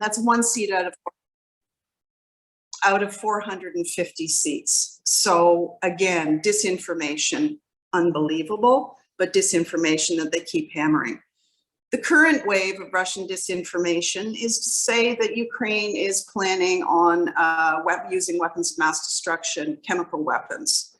That's 1 seat out of 450 seats. So again, disinformation, unbelievable, but disinformation that they keep hammering. The current wave of Russian disinformation is to say that Ukraine is planning on using weapons of mass destruction, chemical weapons,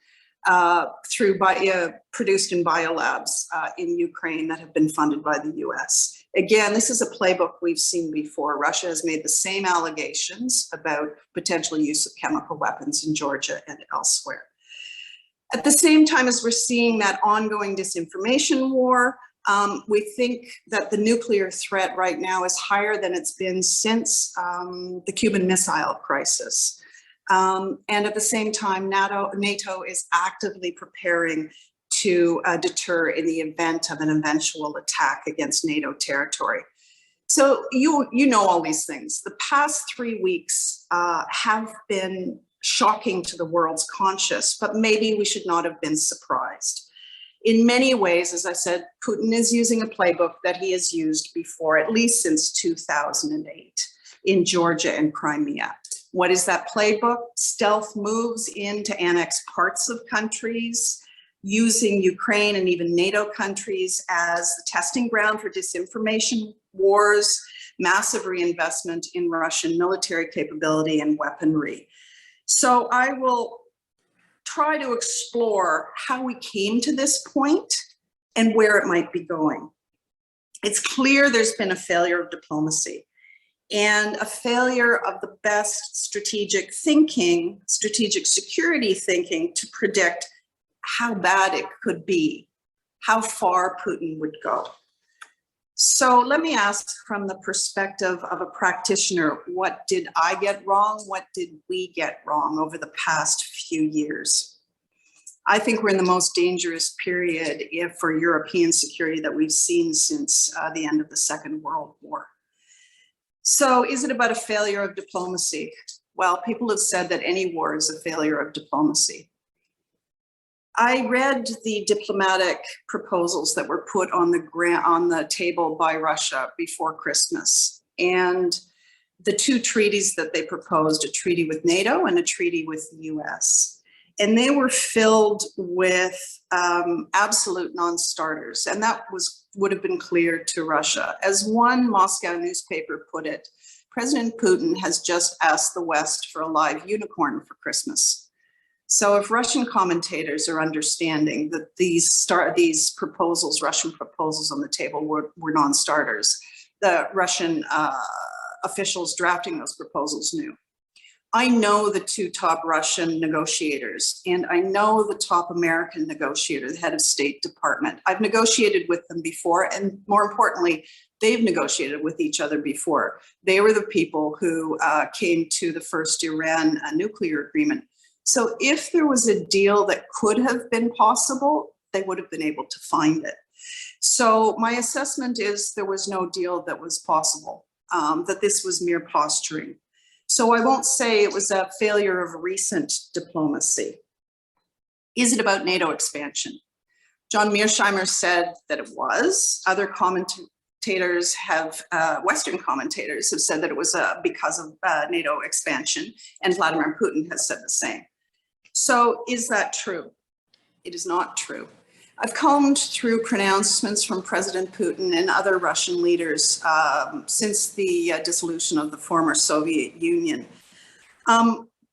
produced in biolabs in Ukraine that have been funded by the US. Again, this is a playbook we've seen before. Russia has made the same allegations about potential use of chemical weapons in Georgia and elsewhere. At the same time as we're seeing that ongoing disinformation war, we think that the nuclear threat right now is higher than it's been since the Cuban Missile Crisis. And at the same time, NATO is actively preparing to deter in the event of an eventual attack against NATO territory. So you know all these things. The past 3 weeks have been shocking to the world's conscience, but maybe we should not have been surprised. In many ways, as I said, Putin is using a playbook that he has used before, at least since 2008 in Georgia and Crimea. What is that playbook? Stealth moves in to annex parts of countries, using Ukraine and even NATO countries as the testing ground for disinformation wars, massive reinvestment in Russian military capability and weaponry. So I will try to explore how we came to this point and where it might be going. It's clear there's been a failure of diplomacy and a failure of the best strategic thinking, strategic security thinking to predict how bad it could be, how far Putin would go. So let me ask from the perspective of a practitioner, what did I get wrong? What did we get wrong over the past few years? I think we're in the most dangerous period for European security that we've seen since the end of the Second World War. So is it about a failure of diplomacy? Well, people have said that any war is a failure of diplomacy. I read the diplomatic proposals that were put on the table by Russia before Christmas, and the 2 treaties that they proposed, a treaty with NATO and a treaty with the US. And they were filled with absolute non-starters, and that would have been clear to Russia. As one Moscow newspaper put it, President Putin has just asked the West for a live unicorn for Christmas. So if Russian commentators are understanding that these proposals, Russian proposals on the table were non-starters, the Russian officials drafting those proposals knew. I know the 2 top Russian negotiators, and I know the top American negotiator, the head of State Department. I've negotiated with them before, and more importantly, they've negotiated with each other before. They were the people who came to the first Iran nuclear agreement. So if there was a deal that could have been possible, they would have been able to find it. So my assessment is there was no deal that was possible, that this was mere posturing. So I won't say it was a failure of recent diplomacy. Is it about NATO expansion? John Mearsheimer said that it was. Other commentators have, Western commentators have said that it was because of NATO expansion, and Vladimir Putin has said the same. So is that true? It is not true. I've combed through pronouncements from President Putin and other Russian leaders since the dissolution of the former Soviet Union.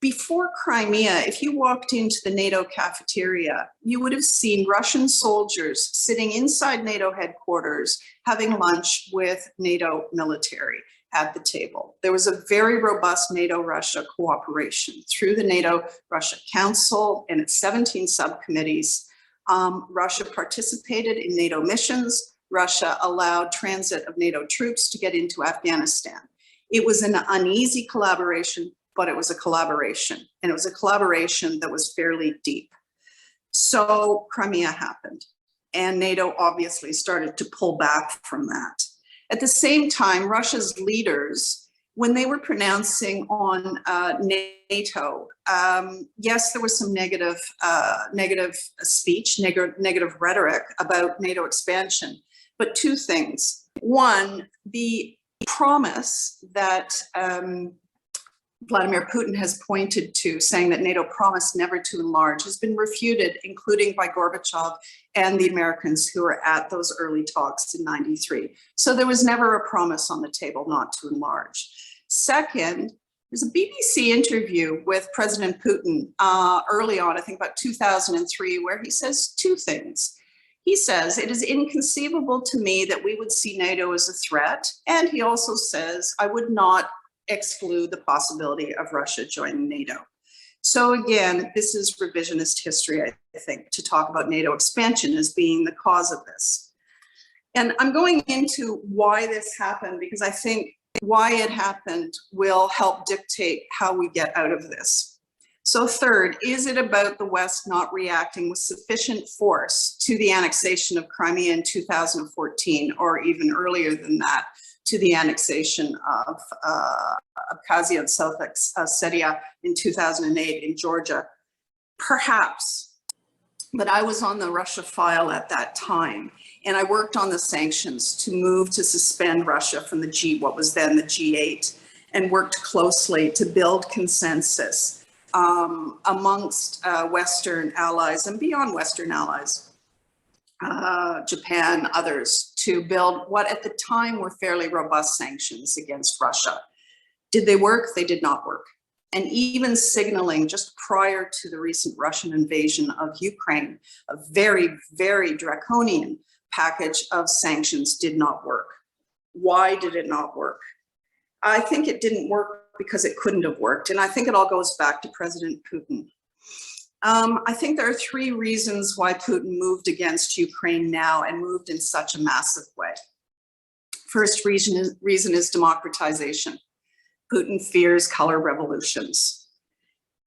Before Crimea, if you walked into the NATO cafeteria, you would have seen Russian soldiers sitting inside NATO headquarters having lunch with NATO military at the table. There was a very robust NATO-Russia cooperation through the NATO-Russia Council and its 17 subcommittees. Russia participated in NATO missions. Russia allowed transit of NATO troops to get into Afghanistan. It was an uneasy collaboration, but it was a collaboration, and it was a collaboration that was fairly deep. So Crimea happened, and NATO obviously started to pull back from that. At the same time, Russia's leaders, when they were pronouncing on NATO, yes, there was some negative speech, negative rhetoric about NATO expansion, but 2 things. One, the promise that Vladimir Putin has pointed to, saying that NATO promised never to enlarge, has been refuted, including by Gorbachev and the Americans who were at those early talks in '93. So there was never a promise on the table not to enlarge. Second, there's a BBC interview with President Putin early on, I think about 2003, where he says two things. He says, "It is inconceivable to me that we would see NATO as a threat." And he also says, "I would not exclude the possibility of Russia joining NATO." So again, this is revisionist history, I think, to talk about NATO expansion as being the cause of this. And I'm going into why this happened, because I think why it happened will help dictate how we get out of this. So third, is it about the West not reacting with sufficient force to the annexation of Crimea in 2014, or even earlier than that, to the annexation of Abkhazia and South Ossetia in 2008 in Georgia? Perhaps, but I was on the Russia file at that time, and I worked on the sanctions to move to suspend Russia from the what was then the G8, and worked closely to build consensus amongst Western allies and beyond Western allies, Japan, others, to build what at the time were fairly robust sanctions against Russia. Did they work? They did not work. And even signaling just prior to the recent Russian invasion of Ukraine, a very, very draconian package of sanctions did not work. Why did it not work? I think it didn't work because it couldn't have worked. And I think it all goes back to President Putin. I think there are three reasons why Putin moved against Ukraine now, and moved in such a massive way. First reason is democratization. Putin fears color revolutions.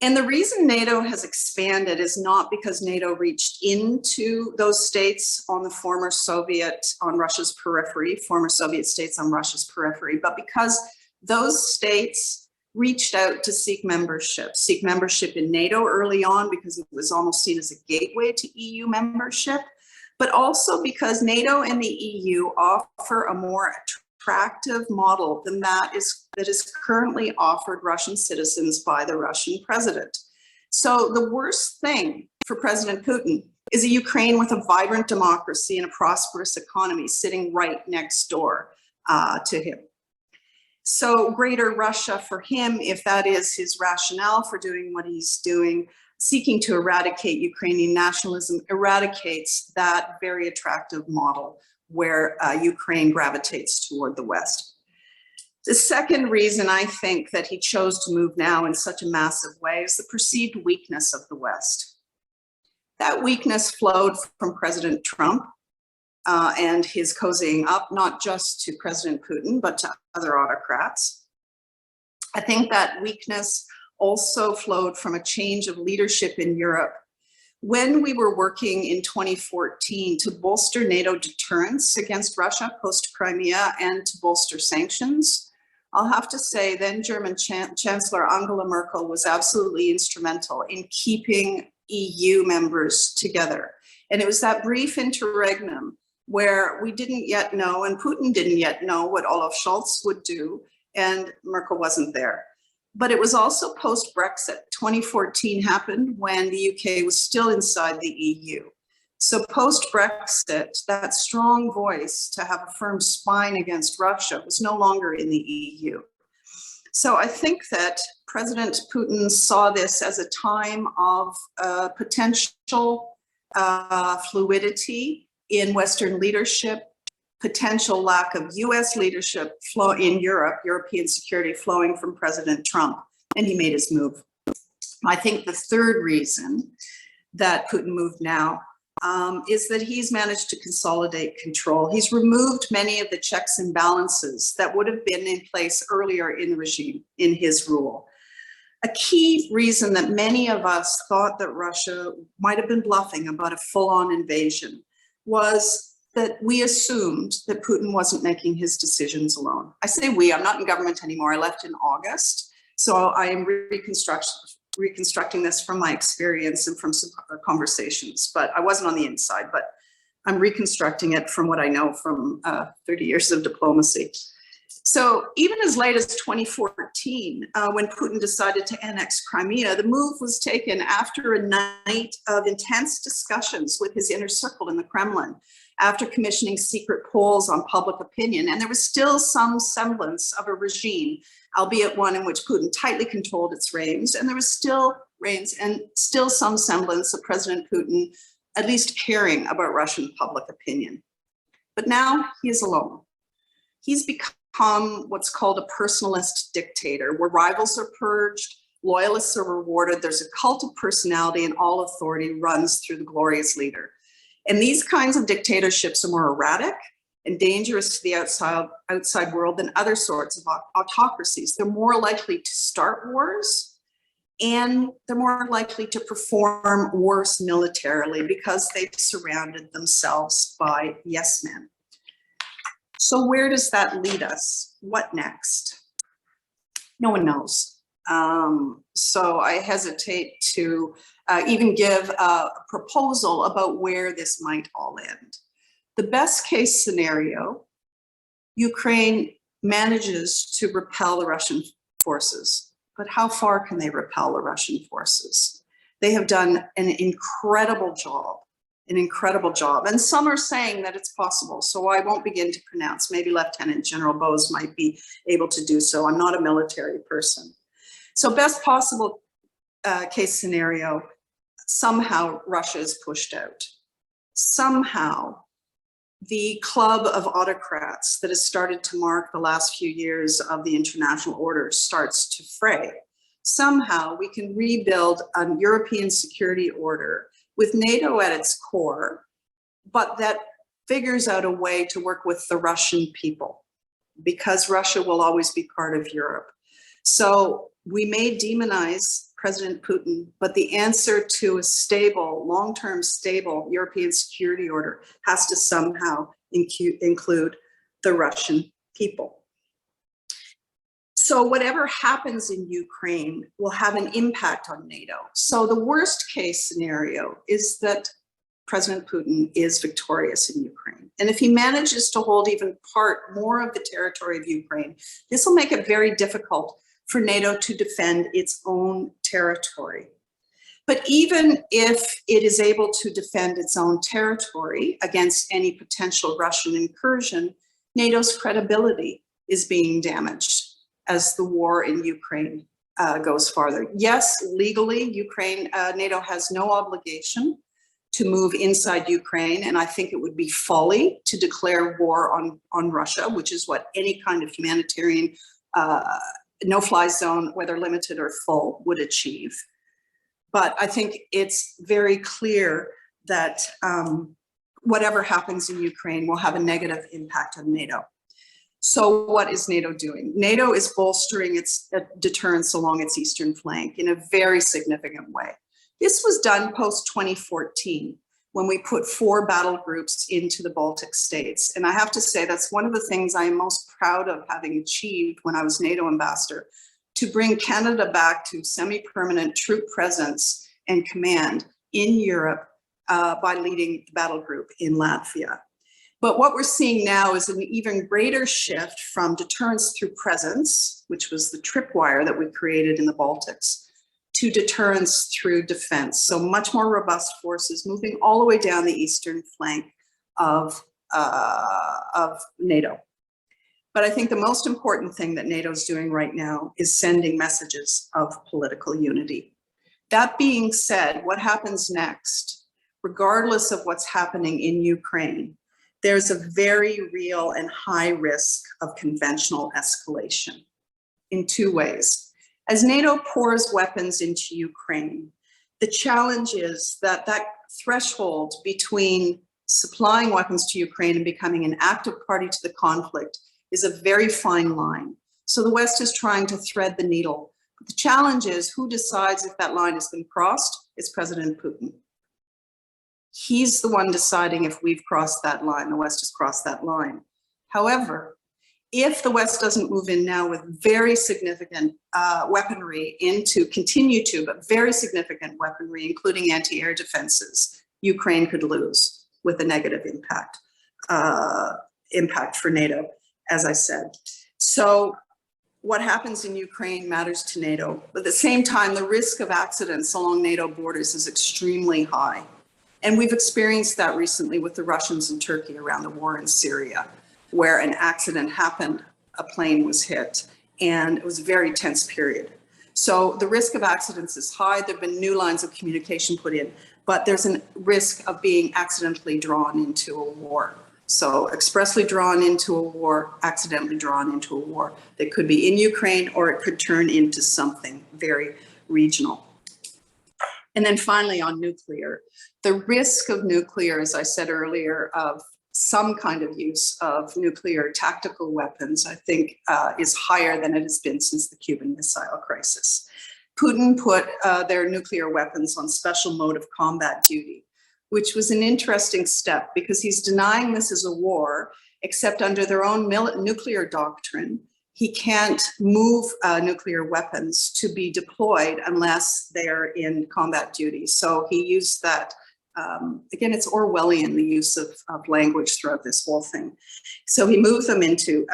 And the reason NATO has expanded is not because NATO reached into those states on the former Russia's periphery, former Soviet states on Russia's periphery, but because those states reached out to seek membership in NATO early on, because it was almost seen as a gateway to EU membership, but also because NATO and the EU offer a more attractive model than that is currently offered Russian citizens by the Russian president. So the worst thing for President Putin is a Ukraine with a vibrant democracy and a prosperous economy sitting right next door to him. So greater Russia for him, if that is his rationale for doing what he's doing, seeking to eradicate Ukrainian nationalism, eradicates that very attractive model where Ukraine gravitates toward the West. The second reason I think that he chose to move now in such a massive way is the perceived weakness of the West. That weakness flowed from President Trump and his cozying up, not just to President Putin, but to other autocrats. I think that weakness also flowed from a change of leadership in Europe. When we were working in 2014 to bolster NATO deterrence against Russia post-Crimea and to bolster sanctions, I'll have to say then German Chancellor Angela Merkel was absolutely instrumental in keeping EU members together. And it was that brief interregnum where we didn't yet know, and Putin didn't yet know, what Olaf Scholz would do, and Merkel wasn't there. But it was also post-Brexit. 2014 happened when the UK was still inside the EU. So post-Brexit, that strong voice to have a firm spine against Russia was no longer in the EU. So I think that President Putin saw this as a time of potential fluidity in Western leadership, potential lack of US leadership flow in Europe, European security flowing from President Trump, and he made his move. I think the third reason that Putin moved now is that he's managed to consolidate control. He's removed many of the checks and balances that would have been in place earlier in the regime, in his rule. A key reason that many of us thought that Russia might have been bluffing about a full-on invasion was that we assumed that Putin wasn't making his decisions alone. I say we, I'm not in government anymore. I left in August. So I am reconstructing this from my experience and from some conversations, but I wasn't on the inside, but I'm reconstructing it from what I know from 30 years of diplomacy. So even as late as 2014, when Putin decided to annex Crimea, the move was taken after a night of intense discussions with his inner circle in the Kremlin, after commissioning secret polls on public opinion. And there was still some semblance of a regime, albeit one in which Putin tightly controlled its reins. And there was still some semblance of President Putin at least caring about Russian public opinion. But now he is alone. He's become what's called a personalist dictator, where rivals are purged, loyalists are rewarded, there's a cult of personality, and all authority runs through the glorious leader. And these kinds of dictatorships are more erratic and dangerous to the outside world than other sorts of autocracies. They're more likely to start wars, and they're more likely to perform worse militarily because they've surrounded themselves by yes men. So where does that lead us? What next? No one knows. So I hesitate to even give a proposal about where this might all end. The best case scenario, Ukraine manages to repel the Russian forces. But how far can they repel the Russian forces? They have done an incredible job. And some are saying that it's possible, so I won't begin to pronounce. Maybe Lieutenant-General Bose might be able to do so. I'm not a military person. So best possible case scenario, somehow Russia is pushed out. Somehow the club of autocrats that has started to mark the last few years of the international order starts to fray. Somehow we can rebuild a European security order with NATO at its core, but that figures out a way to work with the Russian people, because Russia will always be part of Europe. So we may demonize President Putin, but the answer to a stable, long-term stable European security order has to somehow include the Russian people. So whatever happens in Ukraine will have an impact on NATO. So the worst case scenario is that President Putin is victorious in Ukraine. And if he manages to hold even more of the territory of Ukraine, this will make it very difficult for NATO to defend its own territory. But even if it is able to defend its own territory against any potential Russian incursion, NATO's credibility is being damaged as the war in Ukraine goes farther. Yes, legally, NATO has no obligation to move inside Ukraine, and I think it would be folly to declare war on Russia, which is what any kind of humanitarian no-fly zone, whether limited or full, would achieve. But I think it's very clear that whatever happens in Ukraine will have a negative impact on NATO. So what is NATO doing? NATO is bolstering its deterrence along its eastern flank in a very significant way. This was done post-2014, when we put 4 battle groups into the Baltic states. And I have to say, that's one of the things I am most proud of having achieved when I was NATO ambassador, to bring Canada back to semi-permanent troop presence and command in Europe by leading the battle group in Latvia. But what we're seeing now is an even greater shift from deterrence through presence, which was the tripwire that we created in the Baltics, to deterrence through defense. So much more robust forces moving all the way down the eastern flank of NATO. But I think the most important thing that NATO is doing right now is sending messages of political unity. That being said, what happens next, regardless of what's happening in Ukraine, there's a very real and high risk of conventional escalation in 2 ways. As NATO pours weapons into Ukraine, the challenge is that threshold between supplying weapons to Ukraine and becoming an active party to the conflict is a very fine line. So the West is trying to thread the needle. But the challenge is, who decides if that line has been crossed? It's President Putin. He's the one deciding if we've crossed that line, the West has crossed that line. However, if the West doesn't move in now with very significant weaponry but very significant weaponry, including anti-air defenses, Ukraine could lose with a negative impact for NATO, as I said. So what happens in Ukraine matters to NATO. But at the same time, the risk of accidents along NATO borders is extremely high. And we've experienced that recently with the Russians and Turkey around the war in Syria, where an accident happened, a plane was hit, and it was a very tense period. So the risk of accidents is high. There have been new lines of communication put in, but there's a risk of being accidentally drawn into a war. So expressly drawn into a war, accidentally drawn into a war that could be in Ukraine, or it could turn into something very regional. And then finally on nuclear, the risk of nuclear, as I said earlier, of some kind of use of nuclear tactical weapons, I think is higher than it has been since the Cuban Missile Crisis. Putin put their nuclear weapons on special mode of combat duty, which was an interesting step because he's denying this is a war, except under their own nuclear doctrine, he can't move nuclear weapons to be deployed unless they're in combat duty. So he used that. Again, it's Orwellian, the use of language throughout this whole thing. So he moved them into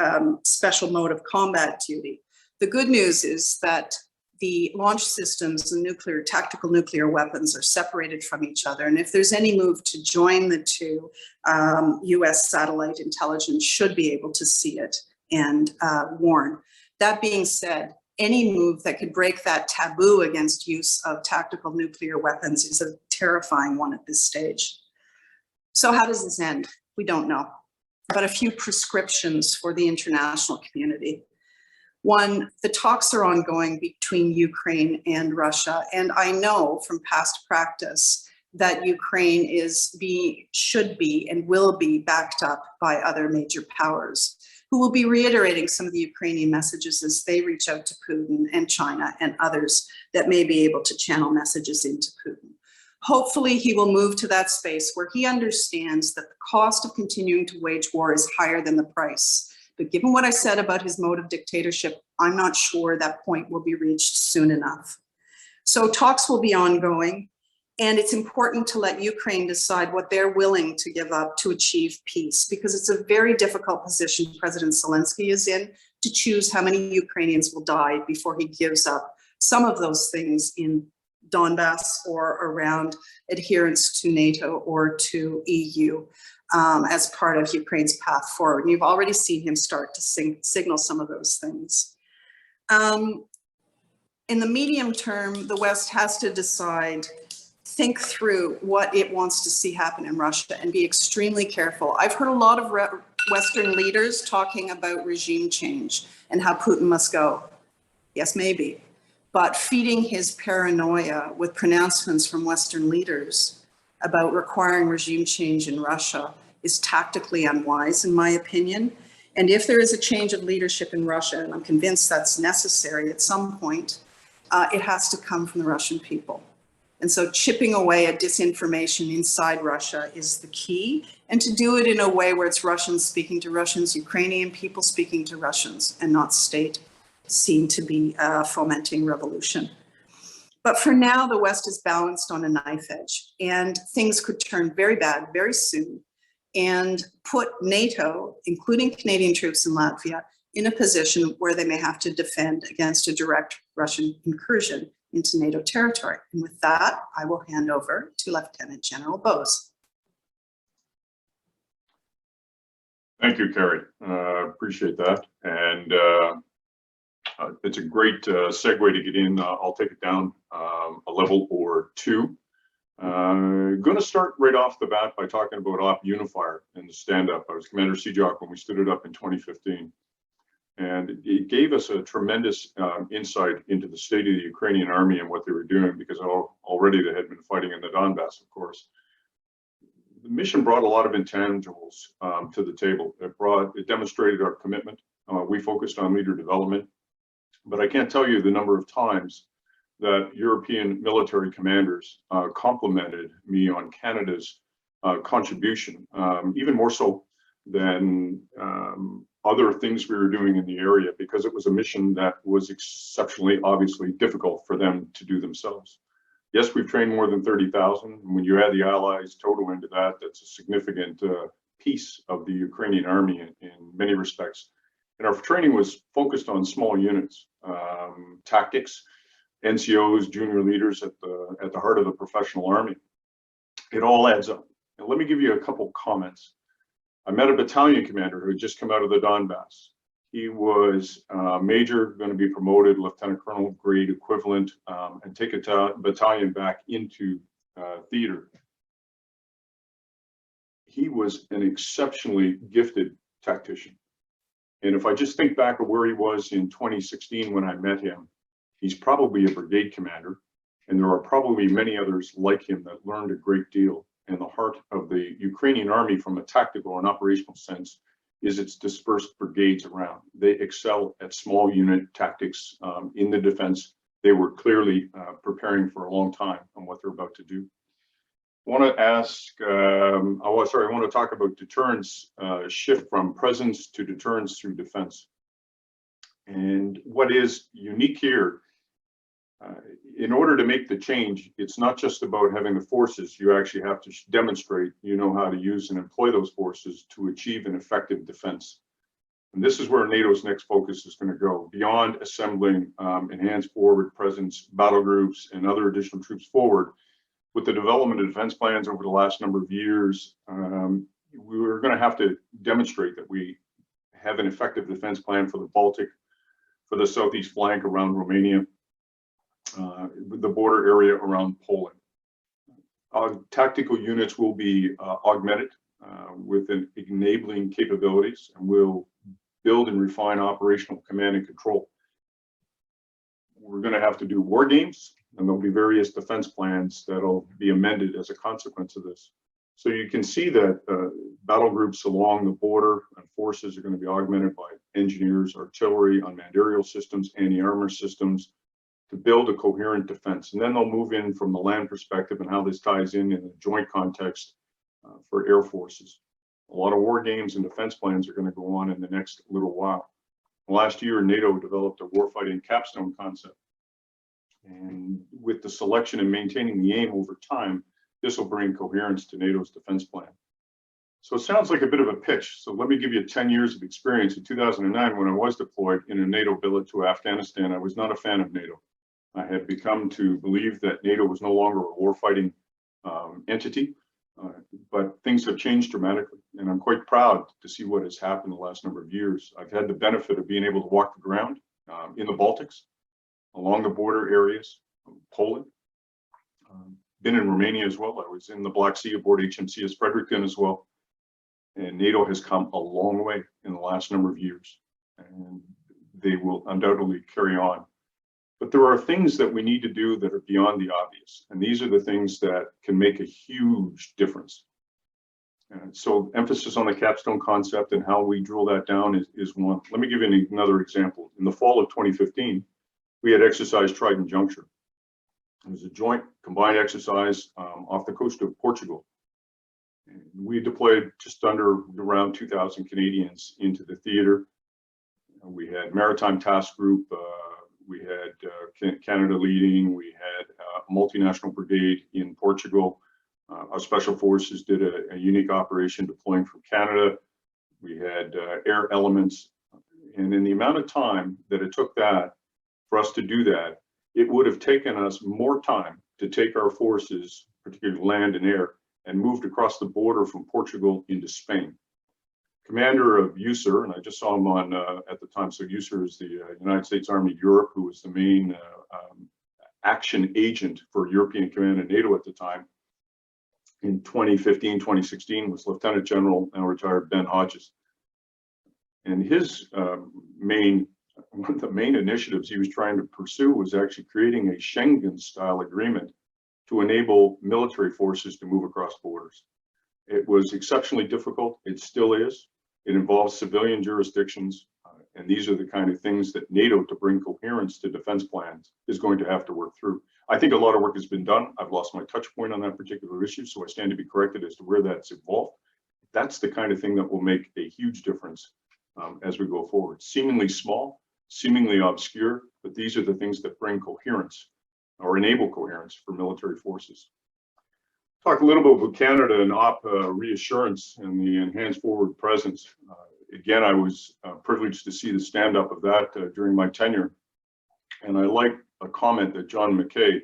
special mode of combat duty. The good news is that the launch systems and tactical nuclear weapons are separated from each other. And if there's any move to join the two, US satellite intelligence should be able to see it and warn. That being said, any move that could break that taboo against use of tactical nuclear weapons is a terrifying one at this stage. So how does this end? We don't know, but a few prescriptions for the international community. One, the talks are ongoing between Ukraine and Russia, and I know from past practice that Ukraine should be and will be backed up by other major powers, who will be reiterating some of the Ukrainian messages as they reach out to Putin and China and others that may be able to channel messages into Putin. Hopefully he will move to that space where he understands that the cost of continuing to wage war is higher than the price. But given what I said about his mode of dictatorship, I'm not sure that point will be reached soon enough. So talks will be ongoing. And it's important to let Ukraine decide what they're willing to give up to achieve peace, because it's a very difficult position President Zelensky is in to choose how many Ukrainians will die before he gives up some of those things in Donbass or around adherence to NATO or to EU as part of Ukraine's path forward. And you've already seen him start to signal some of those things. In the medium term, the West has to think through what it wants to see happen in Russia and be extremely careful. I've heard a lot of Western leaders talking about regime change and how Putin must go. Yes, maybe. But feeding his paranoia with pronouncements from Western leaders about requiring regime change in Russia is tactically unwise, in my opinion. And if there is a change of leadership in Russia, and I'm convinced that's necessary at some point, it has to come from the Russian people. And so chipping away at disinformation inside Russia is the key, and to do it in a way where it's Russians speaking to Russians, Ukrainian people speaking to Russians, and not state seen to be fomenting revolution. But for now, the West is balanced on a knife edge, and things could turn very bad very soon and put NATO, including Canadian troops in Latvia, in a position where they may have to defend against a direct Russian incursion into NATO territory. And with that, I will hand over to Lieutenant General Bose. Thank you, Kerry. Appreciate that. And it's a great segue to get in. I'll take it down a level or two. Going to start right off the bat by talking about Op UNIFIER and the stand-up. I was Commander CJOC when we stood it up in 2015. And it gave us a tremendous insight into the state of the Ukrainian army and what they were doing, because already they had been fighting in the Donbass, of course. The mission brought a lot of intangibles to the table. It demonstrated our commitment. We focused on leader development, but I can't tell you the number of times that European military commanders complimented me on Canada's contribution, even more so than other things we were doing in the area, because it was a mission that was exceptionally, obviously difficult for them to do themselves. Yes, we've trained more than 30,000. When you add the Allies total into that, that's a significant piece of the Ukrainian army in many respects. And our training was focused on small units, tactics, NCOs, junior leaders at the heart of the professional Army. It all adds up. And let me give you a couple comments. I met a battalion commander who had just come out of the Donbass. He was major, going to be promoted, lieutenant colonel grade equivalent, and take a battalion back into theater. He was an exceptionally gifted tactician. And if I just think back of where he was in 2016 when I met him, he's probably a brigade commander, and there are probably many others like him that learned a great deal. And the heart of the Ukrainian army from a tactical and operational sense is its dispersed brigades around. They excel at small unit tactics in the defense. They were clearly preparing for a long time on what they're about to do. I want to ask, I want to talk about deterrence, shift from presence to deterrence through defense. And what is unique here, in order to make the change, it's not just about having the forces. You actually have to demonstrate you know how to use and employ those forces to achieve an effective defense. And this is where NATO's next focus is going to go. Beyond assembling enhanced forward presence, battle groups, and other additional troops forward, with the development of defense plans over the last number of years, we were going to have to demonstrate that we have an effective defense plan for the Baltic, for the southeast flank around Romania, the border area around Poland. Tactical units will be augmented with enabling capabilities, and will build and refine operational command and control. We're going to have to do war games, and there'll be various defense plans that'll be amended as a consequence of this. So you can see that battle groups along the border and forces are going to be augmented by engineers, artillery, unmanned aerial systems, anti-armor systems, to build a coherent defense. And then they'll move in from the land perspective and how this ties in a joint context for air forces. A lot of war games and defense plans are going to go on in the next little while. Last year, NATO developed a warfighting capstone concept. And with the selection and maintaining the aim over time, this will bring coherence to NATO's defense plan. So it sounds like a bit of a pitch. So let me give you 10 years of experience. In 2009, when I was deployed in a NATO billet to Afghanistan, I was not a fan of NATO. I had become to believe that NATO was no longer a warfighting entity, but things have changed dramatically. And I'm quite proud to see what has happened the last number of years. I've had the benefit of being able to walk the ground in the Baltics, along the border areas, Poland, been in Romania as well. I was in the Black Sea aboard HMCS Fredericton as well. And NATO has come a long way in the last number of years, and they will undoubtedly carry on. But there are things that we need to do that are beyond the obvious. And these are the things that can make a huge difference. And so emphasis on the capstone concept and how we drill that down is one. Let me give you another example. In the fall of 2015, we had exercise Trident Juncture. It was a joint combined exercise off the coast of Portugal. And we deployed just around 2,000 Canadians into the theater. We had Maritime Task Group, we had Canada leading, we had a multinational brigade in Portugal. Our special forces did a unique operation deploying from Canada. We had air elements. And in the amount of time that it took for us to do that, it would have taken us more time to take our forces, particularly land and air, and moved across the border from Portugal into Spain. Commander of UNIFIER, and I just saw him on at the time, so UNIFIER is the United States Army Europe, who was the main action agent for European Command and NATO at the time. In 2015, 2016 was Lieutenant-General, now retired, Ben Hodges. And his one of the main initiatives he was trying to pursue was actually creating a Schengen-style agreement to enable military forces to move across borders. It was exceptionally difficult. It still is. It involves civilian jurisdictions. And these are the kind of things that NATO, to bring coherence to defense plans, is going to have to work through. I think a lot of work has been done. I've lost my touch point on that particular issue, so I stand to be corrected as to where that's evolved. That's the kind of thing that will make a huge difference as we go forward. Seemingly small, seemingly obscure, but these are the things that bring coherence or enable coherence for military forces. Talk a little bit about Canada and REASSURANCE and the enhanced forward presence. again, I was privileged to see the stand up of that during my tenure. And I like a comment that John McKay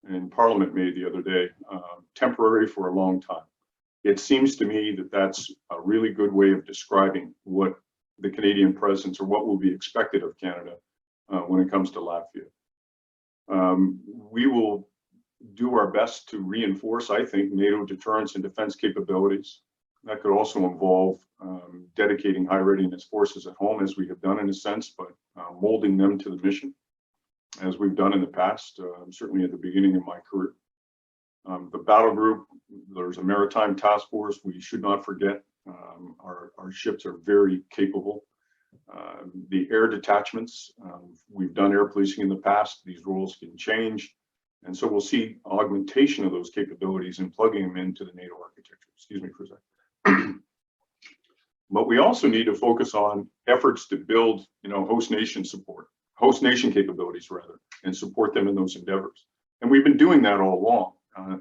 in Parliament made the other day, temporary for a long time. It seems to me that that's a really good way of describing what the Canadian presence or what will be expected of Canada when it comes to Latvia. We will do our best to reinforce, I think, NATO deterrence and defense capabilities. That could also involve dedicating high readiness forces at home, as we have done in a sense, but molding them to the mission, as we've done in the past, certainly at the beginning of my career. The battle group, there's a maritime task force we should not forget. Our ships are very capable. The air detachments, we've done air policing in the past. These roles can change. And so we'll see augmentation of those capabilities and plugging them into the NATO architecture. Excuse me for a second. But we also need to focus on efforts to build, host nation support, host nation capabilities rather, and support them in those endeavors. And we've been doing that all along.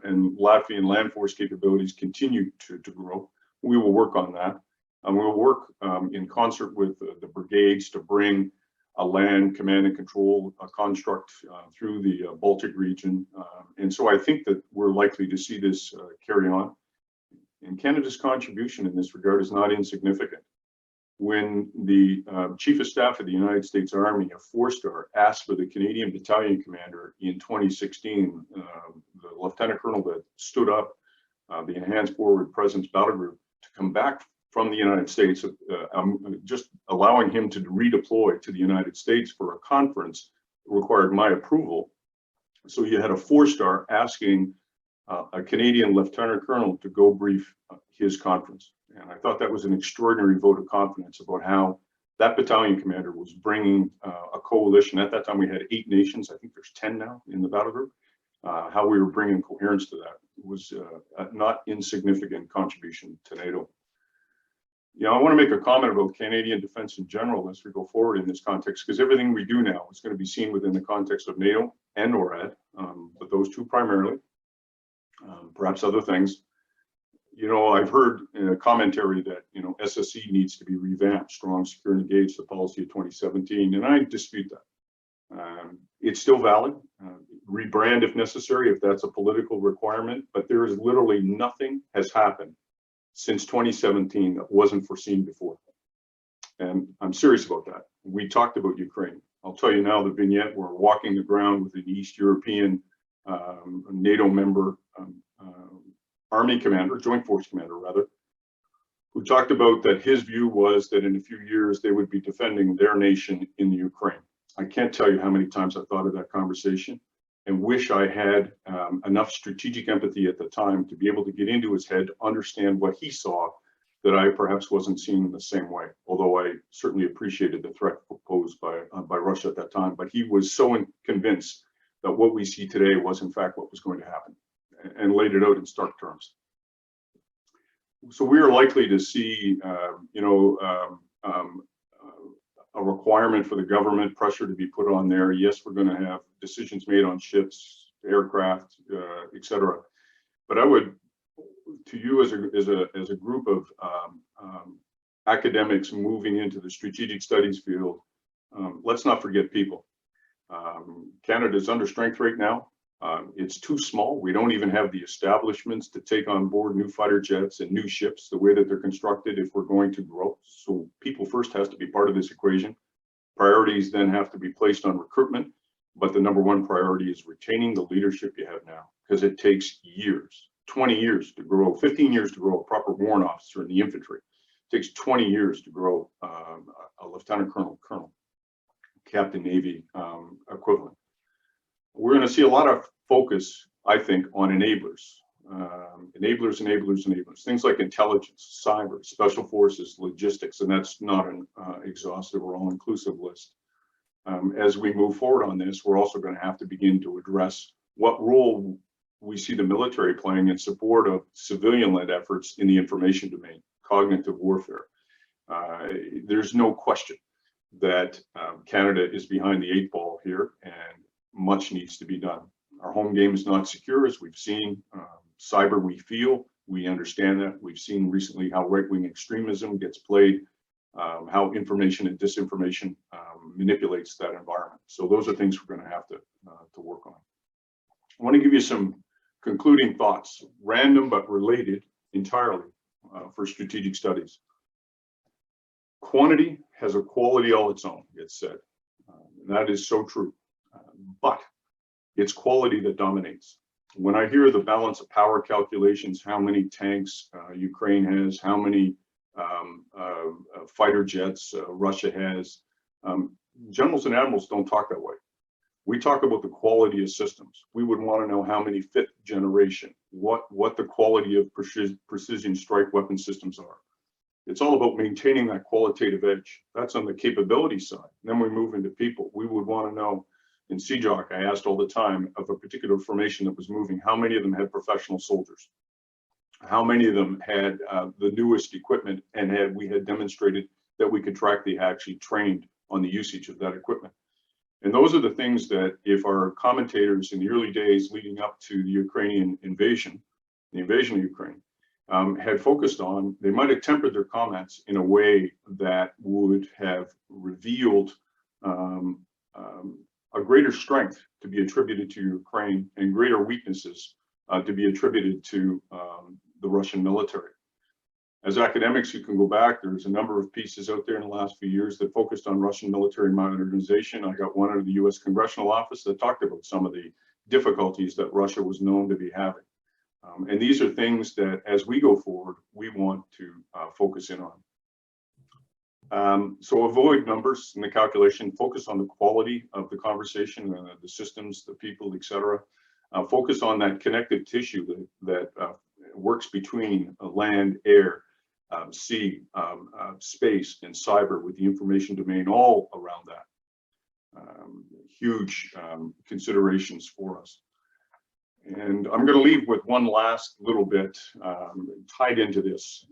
And Latvian land force capabilities continue to grow. We will work on that. And we'll work in concert with the brigades to bring a land command and control construct through the Baltic region. And so I think that we're likely to see this carry on. And Canada's contribution in this regard is not insignificant. When the Chief of Staff of the United States Army, a 4-star, asked for the Canadian battalion commander in 2016, the lieutenant colonel that stood up the Enhanced Forward Presence Battle Group to come back from the United States, just allowing him to redeploy to the United States for a conference required my approval. So you had a 4-star asking a Canadian lieutenant colonel to go brief his conference. And I thought that was an extraordinary vote of confidence about how that battalion commander was bringing a coalition. At that time, we had 8 nations. I think there's 10 now in the battle group. How we were bringing coherence to that was a not insignificant contribution to NATO. I want to make a comment about Canadian defense in general as we go forward in this context, because everything we do now is going to be seen within the context of NATO and NORAD, but those two primarily, perhaps other things. I've heard commentary that, SSE needs to be revamped, strong, secure, and engaged, the policy of 2017, and I dispute that. It's still valid, rebrand if necessary, if that's a political requirement, but there is literally nothing has happened since 2017 that wasn't foreseen before. And I'm serious about that. We talked about Ukraine. I'll tell you now the vignette, we're walking the ground with an East European NATO member, Army commander, Joint Force commander rather, who talked about that his view was that in a few years they would be defending their nation in the Ukraine. I can't tell you how many times I thought of that conversation and wish I had enough strategic empathy at the time to be able to get into his head, understand what he saw that I perhaps wasn't seeing in the same way, although I certainly appreciated the threat posed by Russia at that time. But he was so convinced that what we see today was in fact what was going to happen, and laid it out in stark terms. So we are likely to see, a requirement for the government, pressure to be put on there. Yes, we're going to have decisions made on ships, aircraft, etc. But I would, to you as a group of academics moving into the strategic studies field, let's not forget people. Canada is under strength right now. It's too small. We don't even have the establishments to take on board new fighter jets and new ships the way that they're constructed if we're going to grow. So people first has to be part of this equation. Priorities then have to be placed on recruitment, but the number one priority is retaining the leadership you have now, because it takes years, 20 years to grow, 15 years to grow a proper warrant officer in the infantry. It takes 20 years to grow a lieutenant colonel, captain Navy equivalent. We're going to see a lot of focus, I think, on enablers. Enablers. Things like intelligence, cyber, special forces, logistics, and that's not an exhaustive or all-inclusive list. As we move forward on this, we're also going to have to begin to address what role we see the military playing in support of civilian-led efforts in the information domain, cognitive warfare. There's no question that Canada is behind the 8 ball here, and much needs to be done. Our home game is not secure, as we've seen. Cyber, we feel, we understand that. We've seen recently how right-wing extremism gets played how information and disinformation manipulates that environment. So those are things we're going to have to work on. I want to give you some concluding thoughts, random but related entirely for strategic studies. Quantity has a quality all its own, it's said. And that is so true. But it's quality that dominates. When I hear the balance of power calculations, how many tanks Ukraine has, how many fighter jets Russia has, generals and admirals don't talk that way. We talk about the quality of systems. We would want to know how many fifth generation, what the quality of precision strike weapon systems are. It's all about maintaining that qualitative edge. That's on the capability side. Then we move into people. We would want to know, in CJOC, I asked all the time of a particular formation that was moving, how many of them had professional soldiers? How many of them had the newest equipment, and we had demonstrated that we could track the actually trained on the usage of that equipment? And those are the things that if our commentators in the early days leading up to the Ukrainian invasion, the invasion of Ukraine, had focused on, they might have tempered their comments in a way that would have revealed a greater strength to be attributed to Ukraine and greater weaknesses to be attributed to the Russian military. As academics, you can go back, there's a number of pieces out there in the last few years that focused on Russian military modernization. I got one out of the US Congressional Office that talked about some of the difficulties that Russia was known to be having. And these are things that, as we go forward, we want to focus in on. So avoid numbers in the calculation, focus on the quality of the conversation, the systems, the people, etc. Focus on that connective tissue that works between land, air, sea, space, and cyber, with the information domain all around that. Huge considerations for us. And I'm going to leave with one last little bit tied into this,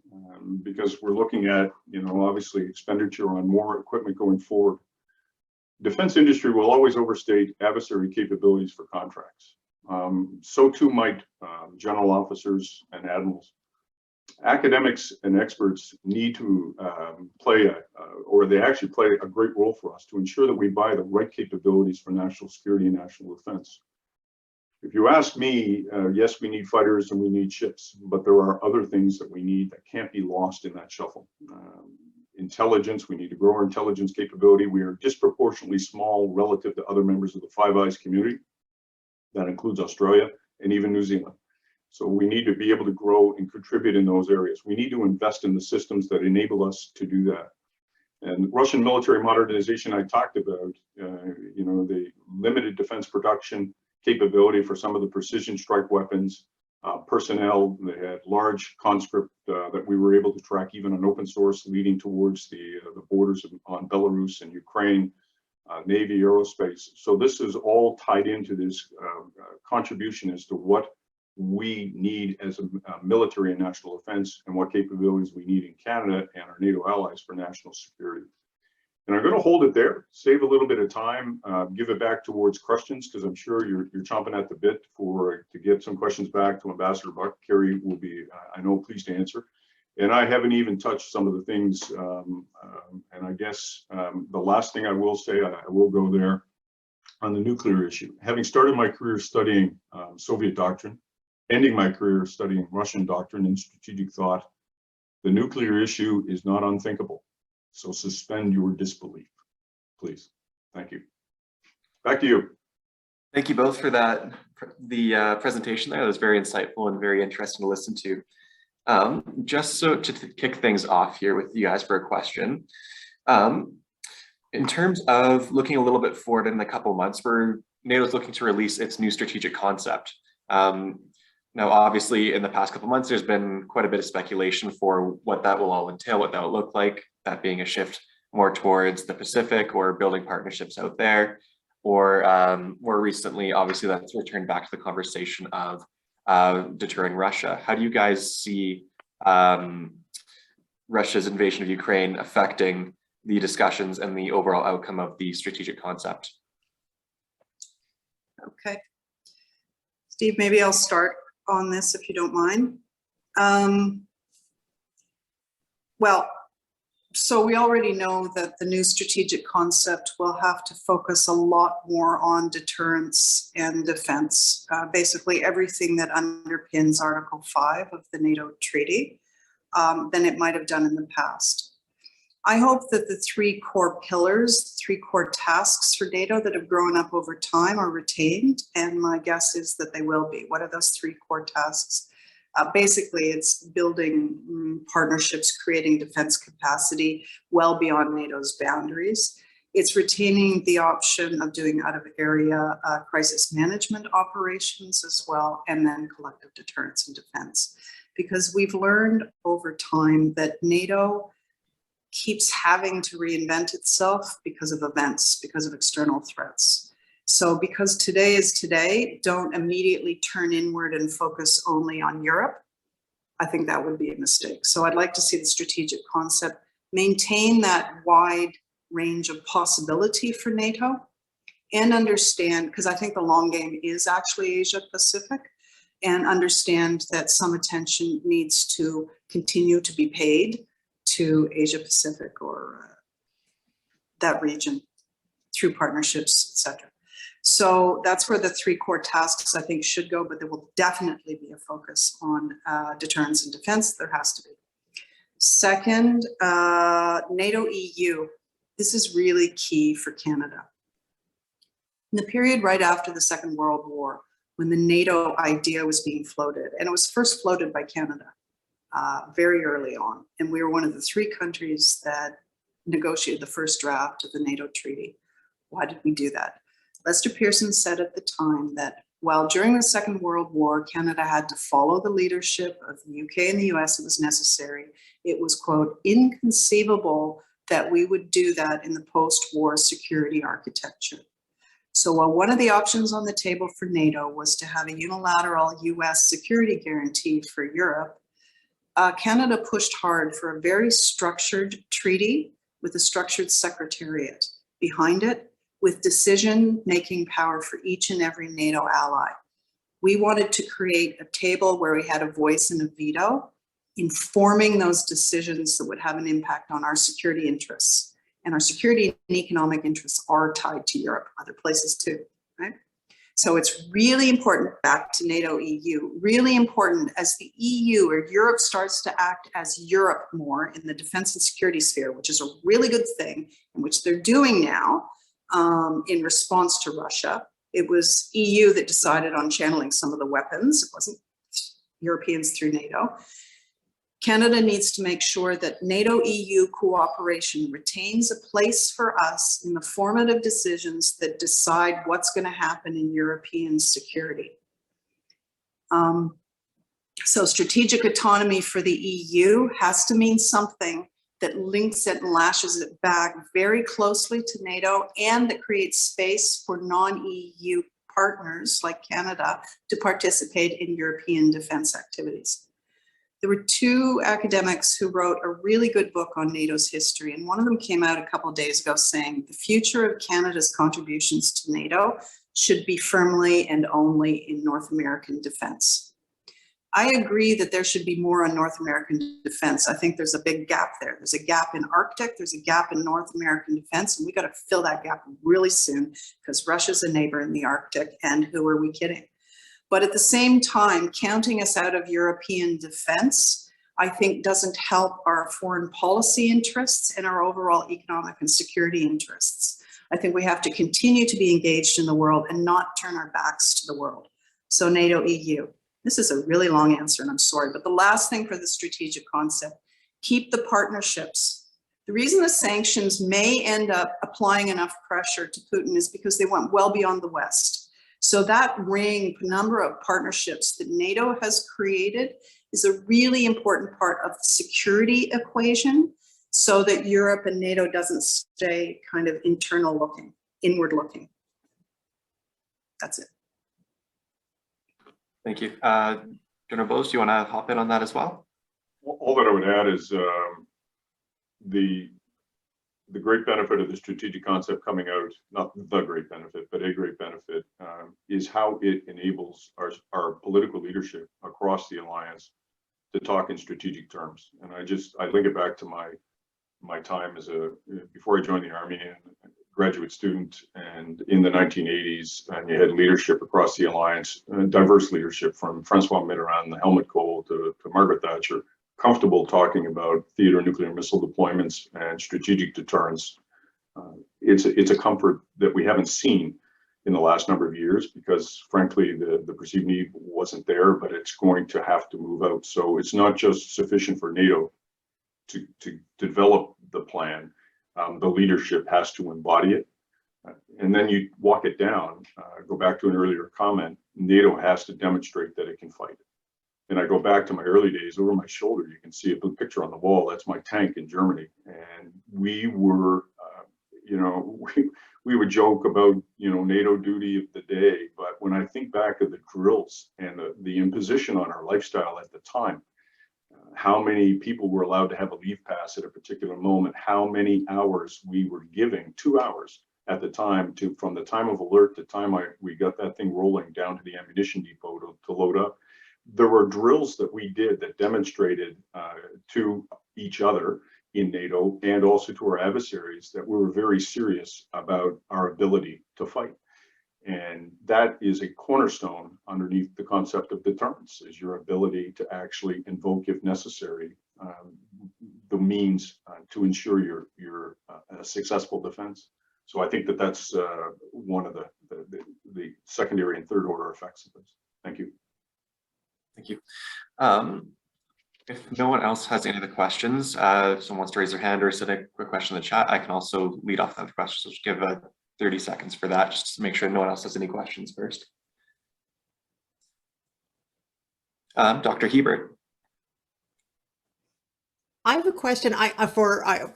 because we're looking at, obviously expenditure on more equipment going forward. Defense industry will always overstate adversary capabilities for contracts. So too might general officers and admirals. Academics and experts need to play they actually play a great role for us to ensure that we buy the right capabilities for national security and national defense. If you ask me, yes, we need fighters and we need ships, but there are other things that we need that can't be lost in that shuffle. Intelligence, we need to grow our intelligence capability. We are disproportionately small relative to other members of the Five Eyes community. That includes Australia and even New Zealand. So we need to be able to grow and contribute in those areas. We need to invest in the systems that enable us to do that. And Russian military modernization I talked about, the limited defense production capability for some of the precision strike weapons, personnel. They had large conscript that we were able to track even on open source, leading towards the borders on Belarus and Ukraine, Navy, aerospace. So this is all tied into this contribution as to what we need as a military and national defense, and what capabilities we need in Canada and our NATO allies for national security. And I'm going to hold it there, save a little bit of time, give it back towards questions, because I'm sure you're chomping at the bit to get some questions back to Ambassador Buck. Kerry will be, I know, pleased to answer. And I haven't even touched some of the things, and I guess the last thing I will say, I will go there on the nuclear issue. Having started my career studying Soviet doctrine, ending my career studying Russian doctrine and strategic thought, the nuclear issue is not unthinkable. So suspend your disbelief, please. Thank you. Back to you. Thank you both for that, the presentation there. That was very insightful and very interesting to listen to. Just so to kick things off here with you guys for a question. In terms of looking a little bit forward in a couple of months, NATO's looking to release its new strategic concept. Now, obviously, in the past couple of months, there's been quite a bit of speculation for what that will all entail, what that will look like, that being a shift more towards the Pacific or building partnerships out there, or more recently, obviously, that's returned back to the conversation of deterring Russia. How do you guys see Russia's invasion of Ukraine affecting the discussions and the overall outcome of the strategic concept? Okay. Steve, maybe I'll start on this if you don't mind. Well, So we already know that the new strategic concept will have to focus a lot more on deterrence and defense, basically everything that underpins Article 5 of the NATO treaty than it might have done in the past. I hope that the three core pillars, three core tasks for NATO that have grown up over time are retained, and my guess is that they will be. What are those three core tasks? Basically, it's building partnerships, creating defense capacity well beyond NATO's boundaries. It's retaining the option of doing out-of-area crisis management operations as well, and then collective deterrence and defense. Because we've learned over time that NATO keeps having to reinvent itself because of events, because of external threats. So because today is today, don't immediately turn inward and focus only on Europe. I think that would be a mistake. So I'd like to see the strategic concept maintain that wide range of possibility for NATO and understand, because I think the long game is actually Asia Pacific, and understand that some attention needs to continue to be paid to Asia Pacific or that region through partnerships, etc. So that's where the three core tasks I think should go, but there will definitely be a focus on deterrence and defense. There has to be. Second, NATO EU. This is really key for Canada. In the period right after the Second World War, when the NATO idea was being floated, and it was first floated by Canada very early on, and we were one of the three countries that negotiated the first draft of the NATO treaty. Why did we do that? Lester Pearson said at the time that while during the Second World War, Canada had to follow the leadership of the UK and the US, it was necessary. It was, quote, inconceivable that we would do that in the post-war security architecture. So while one of the options on the table for NATO was to have a unilateral US security guarantee for Europe, Canada pushed hard for a very structured treaty with a structured secretariat behind it, with decision-making power for each and every NATO ally. We wanted to create a table where we had a voice and a veto, informing those decisions that would have an impact on our security interests. And our security and economic interests are tied to Europe, other places too, right? So it's really important, back to NATO EU, really important as the EU or Europe starts to act as Europe more in the defense and security sphere, which is a really good thing, and which they're doing now in response to Russia. It was EU that decided on channeling some of the weapons. It wasn't Europeans through NATO. Canada needs to make sure that NATO-EU cooperation retains a place for us in the formative decisions that decide what's going to happen in European security. So strategic autonomy for the EU has to mean something that links it and lashes it back very closely to NATO, and that creates space for non-EU partners like Canada to participate in European defense activities. There were two academics who wrote a really good book on NATO's history, and one of them came out a couple of days ago saying the future of Canada's contributions to NATO should be firmly and only in North American defense. I agree that there should be more on North American defense. I think there's a big gap there. There's a gap in Arctic, there's a gap in North American defense, and we got to fill that gap really soon because Russia's a neighbor in the Arctic, and who are we kidding? But at the same time, counting us out of European defense, I think doesn't help our foreign policy interests and our overall economic and security interests. I think we have to continue to be engaged in the world and not turn our backs to the world. So NATO EU. This is a really long answer, and I'm sorry, but the last thing for the strategic concept, keep the partnerships. The reason the sanctions may end up applying enough pressure to Putin is because they went well beyond the West. So that penumbra of partnerships that NATO has created is a really important part of the security equation, so that Europe and NATO doesn't stay kind of internal looking, inward looking. That's it. Thank you. General Bose, do you want to hop in on that as well? All that I would add is the great benefit of the strategic concept coming out, not the great benefit, but a great benefit, is how it enables our political leadership across the alliance to talk in strategic terms. And I link it back to my time as before I joined the Army, and graduate student, and in the 1980s, and you had leadership across the alliance, diverse leadership from Francois Mitterrand, the Helmut Kohl, to Margaret Thatcher, comfortable talking about theater nuclear missile deployments and strategic deterrence. It's a comfort that we haven't seen in the last number of years because, frankly, the perceived need wasn't there, but it's going to have to move out. So it's not just sufficient for NATO to develop the plan. The leadership has to embody it. And then you walk it down, go back to an earlier comment, NATO has to demonstrate that it can fight. And I go back to my early days, over my shoulder, you can see a picture on the wall. That's my tank in Germany. And we were, we would joke about, NATO duty of the day. But when I think back of the drills and the imposition on our lifestyle at the time, how many people were allowed to have a leave pass at a particular moment, how many hours we were giving, 2 hours at the time, from the time of alert to time we got that thing rolling down to the ammunition depot to load up. There were drills that we did that demonstrated to each other in NATO and also to our adversaries that we were very serious about our ability to fight. And that is a cornerstone underneath the concept of deterrence, is your ability to actually invoke, if necessary, the means to ensure your successful defense. So I think that's one of the secondary and third order effects of this. Thank you. Thank you. If no one else has any other questions, if someone wants to raise their hand or send a quick question in the chat, I can also lead off that question. So just give 30 seconds for that, just to make sure no one else has any questions first. Dr. Hebert. I have a question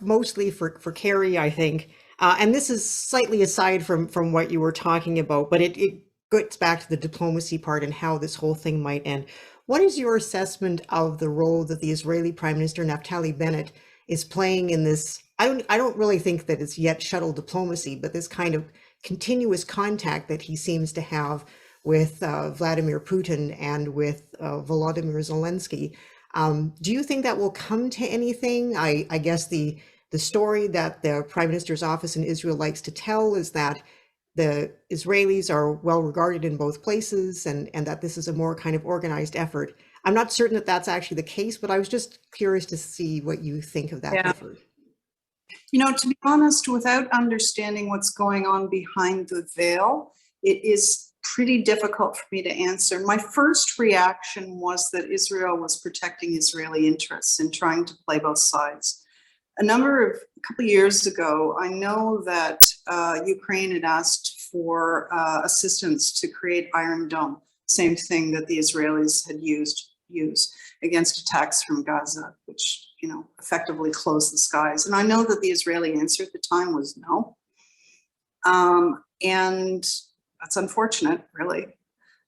mostly for Kerry, I think, and this is slightly aside from what you were talking about, but it gets back to the diplomacy part and how this whole thing might end. What is your assessment of the role that the Israeli Prime Minister Naftali Bennett is playing in this? I don't really think that it's yet shuttle diplomacy, but this kind of continuous contact that he seems to have with Vladimir Putin and with Volodymyr Zelensky. Do you think that will come to anything? I guess the story that the Prime Minister's office in Israel likes to tell is that the Israelis are well regarded in both places and that this is a more kind of organized effort. I'm not certain that that's actually the case, but I was just curious to see what you think of that effort. To be honest, without understanding what's going on behind the veil, it is pretty difficult for me to answer. My first reaction was that Israel was protecting Israeli interests and trying to play both sides. A couple of years ago, I know that Ukraine had asked for assistance to create Iron Dome, same thing that the Israelis had used against attacks from Gaza, which effectively closed the skies. And I know that the Israeli answer at the time was no. And that's unfortunate, really.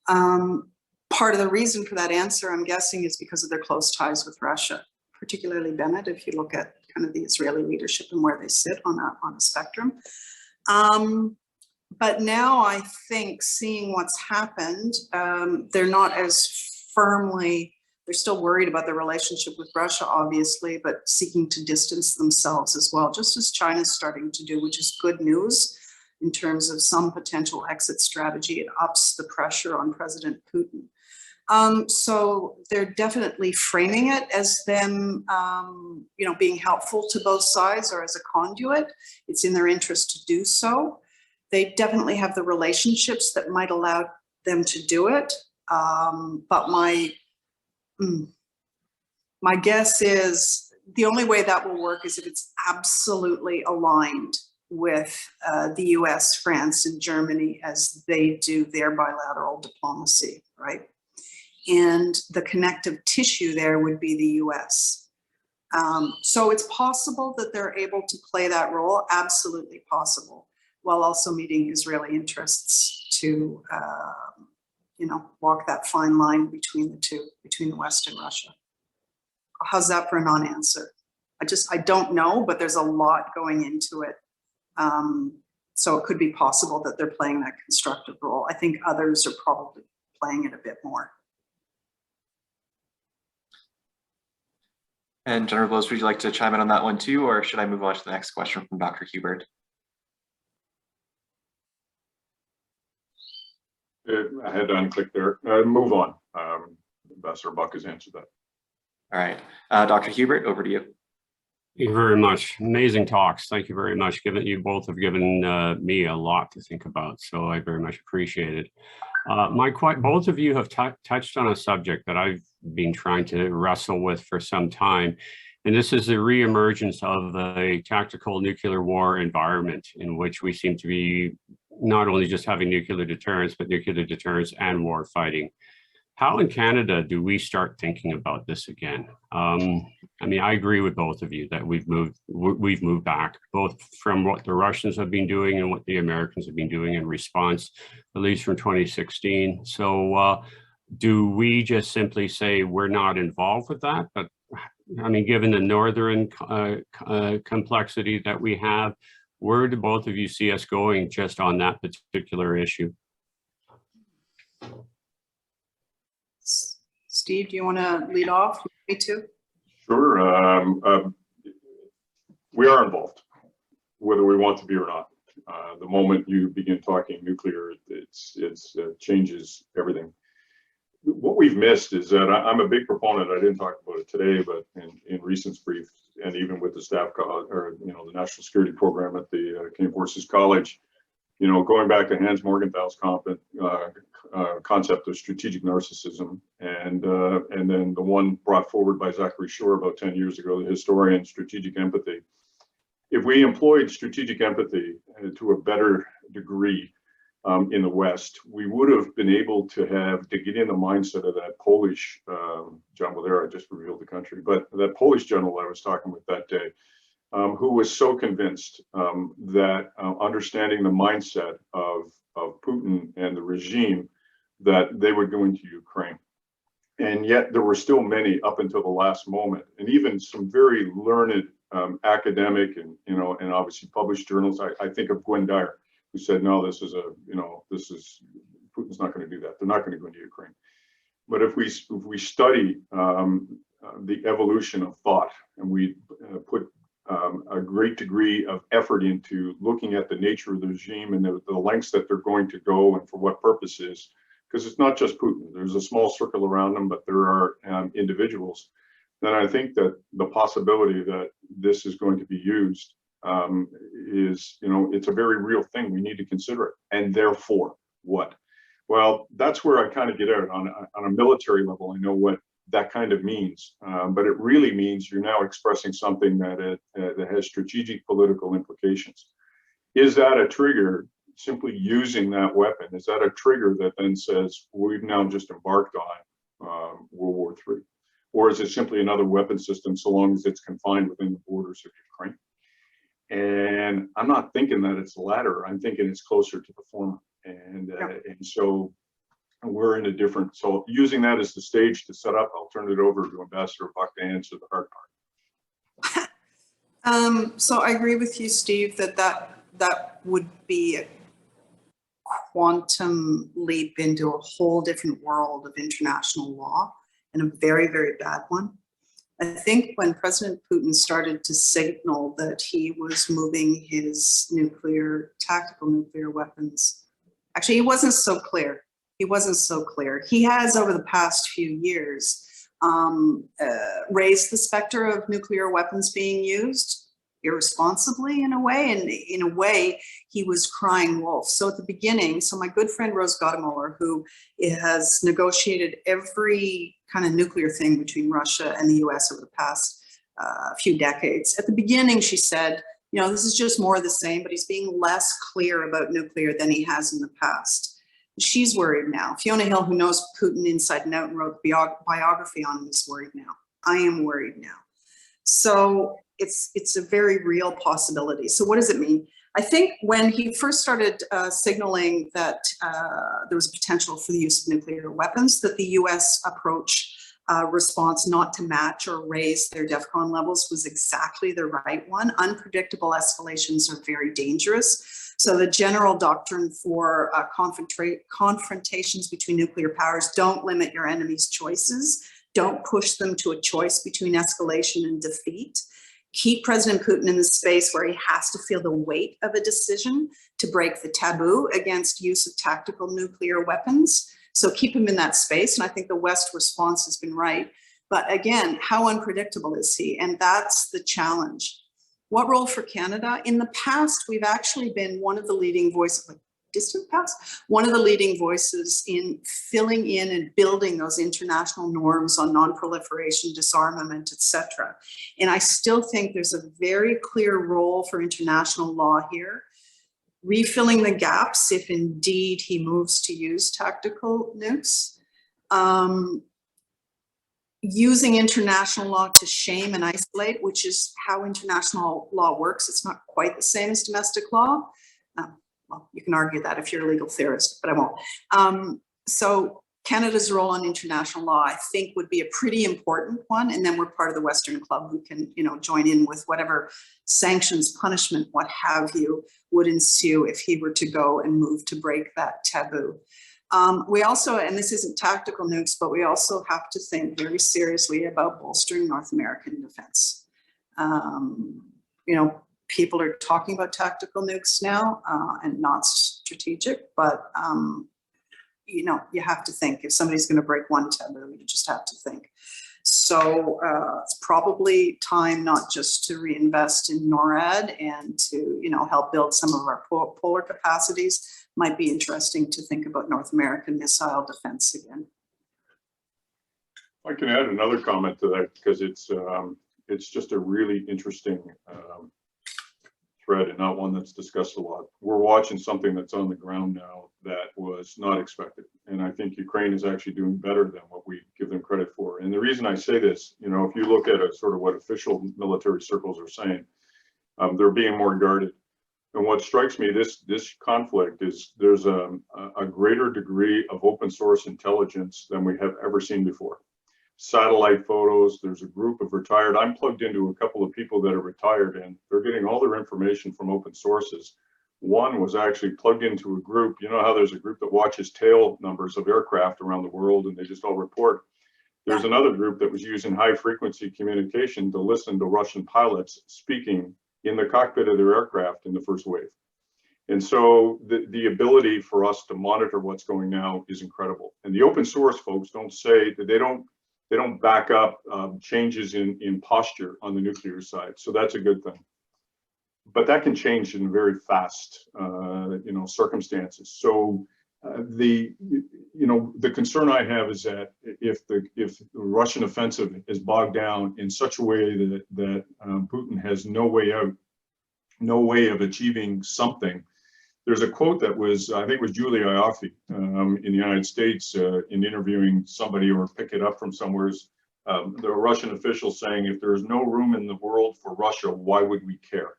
Part of the reason for that answer, I'm guessing, is because of their close ties with Russia, particularly Bennett, if you look at kind of the Israeli leadership and where they sit on a spectrum. But now I think, seeing what's happened, they're not as firmly, they're still worried about their relationship with Russia, obviously, but seeking to distance themselves as well, just as China's starting to do, which is good news in terms of some potential exit strategy. It ups the pressure on President Putin. So they're definitely framing it as them, being helpful to both sides or as a conduit. It's in their interest to do so. They definitely have the relationships that might allow them to do it. But my guess is the only way that will work is if it's absolutely aligned with the US, France, and Germany as they do their bilateral diplomacy, right? And the connective tissue there would be the US. So it's possible that they're able to play that role, absolutely possible, while also meeting Israeli interests to, walk that fine line between the two, between the West and Russia. How's that for a non-answer? I don't know, but there's a lot going into it. So it could be possible that they're playing that constructive role. I think others are probably playing it a bit more. And General Bose, would you like to chime in on that one too, or should I move on to the next question from Dr. Hubert? I had to unclick there. Move on. Ambassador Buck has answered that. All right, Dr. Hubert, over to you. Thank you very much. Amazing talks. Thank you very much. Given you both have given me a lot to think about, so I very much appreciate it. Both of you have touched on a subject that I've been trying to wrestle with for some time, and this is the reemergence of a tactical nuclear war environment in which we seem to be not only just having nuclear deterrence, but nuclear deterrence and war fighting. How in Canada do we start thinking about this again? I mean, I agree with both of you that we've moved back, both from what the Russians have been doing and what the Americans have been doing in response, at least from 2016. So do we just simply say we're not involved with that? But I mean, given the northern complexity that we have, where do both of you see us going just on that particular issue? Steve, do you want to lead off? Me too. Sure. We are involved, whether we want to be or not. The moment you begin talking nuclear, it changes everything. What we've missed is that I'm a big proponent. I didn't talk about it today, but in recent briefs, and even with the staff, or the national security program at the Canadian Forces College, going back to Hans Morgenthal's concept of strategic narcissism, and then the one brought forward by Zachary Shore about 10 years ago, the historian, strategic empathy. If we employed strategic empathy to a better degree in the West, we would have been able to get in the mindset of that Polish, John Valera just revealed the country, but that Polish general I was talking with that day, who was so convinced that understanding the mindset of Putin and the regime, that they would go into Ukraine. And yet there were still many up until the last moment, and even some very learned academic and obviously published journals. I think of Gwen Dyer, who said, no, Putin's not going to do that. They're not going to go into Ukraine. But if we study the evolution of thought, and we put a great degree of effort into looking at the nature of the regime and the lengths that they're going to go and for what purposes, because it's not just Putin. There's a small circle around them, but there are individuals. Then I think that the possibility that this is going to be used is, it's a very real thing. We need to consider it. And therefore, what? Well, that's where I kind of get out on a military level. I know what that kind of means, but it really means you're now expressing something that has strategic political implications. Is that a trigger? Simply using that weapon, is that a trigger that then says we've now just embarked on World War III? Or is it simply another weapon system so long as it's confined within the borders of Ukraine? And I'm not thinking that it's the latter. I'm thinking it's closer to the former. And so we're in a different, so using that as the stage to set up, I'll turn it over to Ambassador Buck to answer the hard part. So I agree with you, Steve, that would be a quantum leap into a whole different world of international law, and a very, very bad one. I think when President Putin started to signal that he was moving his tactical nuclear weapons, actually, he wasn't so clear. He has, over the past few years, raised the specter of nuclear weapons being used irresponsibly in a way, and in a way he was crying wolf. So at the beginning, my good friend Rose Gottemoeller, who has negotiated every kind of nuclear thing between Russia and the US over the past few decades, at the beginning she said, this is just more of the same, but he's being less clear about nuclear than he has in the past. She's worried now. Fiona Hill, who knows Putin inside and out and wrote the biography on him, is worried now. I am worried now. So it's a very real possibility. So what does it mean? I think when he first started signaling that there was potential for the use of nuclear weapons, that the US approach response not to match or raise their DEFCON levels was exactly the right one. Unpredictable escalations are very dangerous. So the general doctrine for confrontations between nuclear powers: don't limit your enemy's choices. Don't push them to a choice between escalation and defeat. Keep President Putin in the space where he has to feel the weight of a decision to break the taboo against use of tactical nuclear weapons. So keep him in that space. And I think the West response has been right. But again, how unpredictable is he? And that's the challenge. What role for Canada? In the past, we've actually been one of the leading voices, like distant past, one of the leading voices in filling in and building those international norms on non-proliferation, disarmament, etc. And I still think there's a very clear role for international law here, refilling the gaps if indeed he moves to use tactical nukes. Using international law to shame and isolate, which is how international law works. It's not quite the same as domestic law. Well, you can argue that if you're a legal theorist, but I won't. So Canada's role on international law, I think, would be a pretty important one. And then we're part of the Western Club who can, join in with whatever sanctions, punishment, what have you, would ensue if he were to go and move to break that taboo. We also, and this isn't tactical nukes, but we also have to think very seriously about bolstering North American defense. People are talking about tactical nukes now and not strategic, but you have to think if somebody's going to break one taboo, you just have to think. So it's probably time not just to reinvest in NORAD and to help build some of our polar capacities. Might be interesting to think about North American missile defense again. I can add another comment to that because it's just a really interesting thread and not one that's discussed a lot. We're watching something that's on the ground now that was not expected. And I think Ukraine is actually doing better than what we give them credit for. And the reason I say this, if you look at sort of what official military circles are saying, they're being more guarded. And what strikes me, this conflict is there's a greater degree of open source intelligence than we have ever seen before. Satellite photos, there's a group of retired, I'm plugged into a couple of people that are retired and they're getting all their information from open sources. One was actually plugged into a group, how there's a group that watches tail numbers of aircraft around the world and they just all report. There's another group that was using high frequency communication to listen to Russian pilots speaking in the cockpit of their aircraft in the first wave. And so the ability for us to monitor what's going now is incredible. And the open source folks don't say that they don't back up changes in posture on the nuclear side. So that's a good thing. But that can change in very fast, circumstances. So the concern I have is that if the Russian offensive is bogged down in such a way that Putin has no way out, no way of achieving something. There's a quote that was, I think it was Julia Ioffe in the United States in interviewing somebody or pick it up from somewhere. The Russian official saying, if there's no room in the world for Russia, why would we care?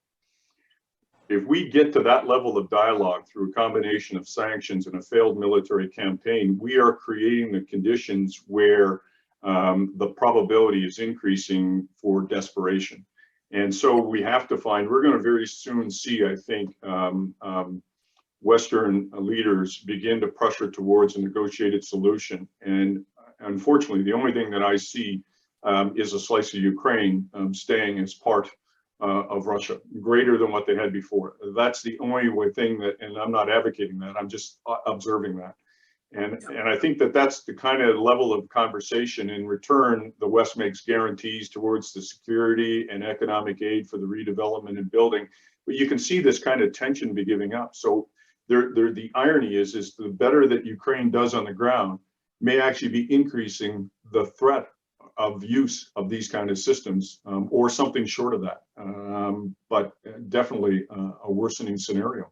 If we get to that level of dialogue through a combination of sanctions and a failed military campaign, we are creating the conditions where the probability is increasing for desperation. And so we have to we're going to very soon see, I think, Western leaders begin to pressure towards a negotiated solution. And unfortunately, the only thing that I see is a slice of Ukraine staying as part of Russia, greater than what they had before. That's the only thing that, and I'm not advocating that, I'm just observing that. And I think that's the kind of level of conversation. In return, the West makes guarantees towards the security and economic aid for the redevelopment and building. But you can see this kind of tension be giving up. So the irony is the better that Ukraine does on the ground may actually be increasing the threat of use of these kind of systems or something short of that, but definitely a worsening scenario.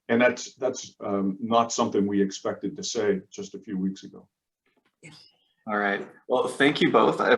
And that's not something we expected to say just a few weeks ago. All right. Well, thank you both.